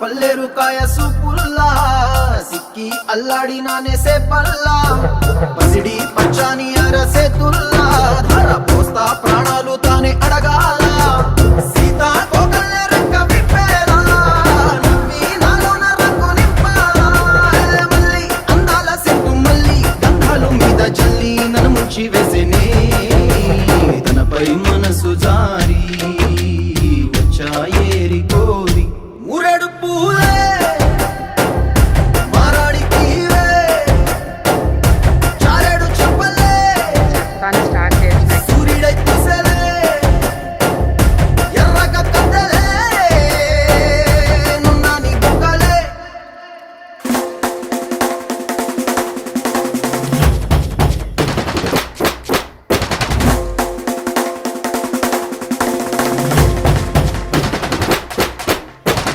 పల్లెరు కాయ సూపుల్లా సిక్కి అల్లాడినానే సేపల్లా పసిడి పచ్చాని అరసేతుల్లా ధర పోస్తా ప్రాణాలు తానే అడగాల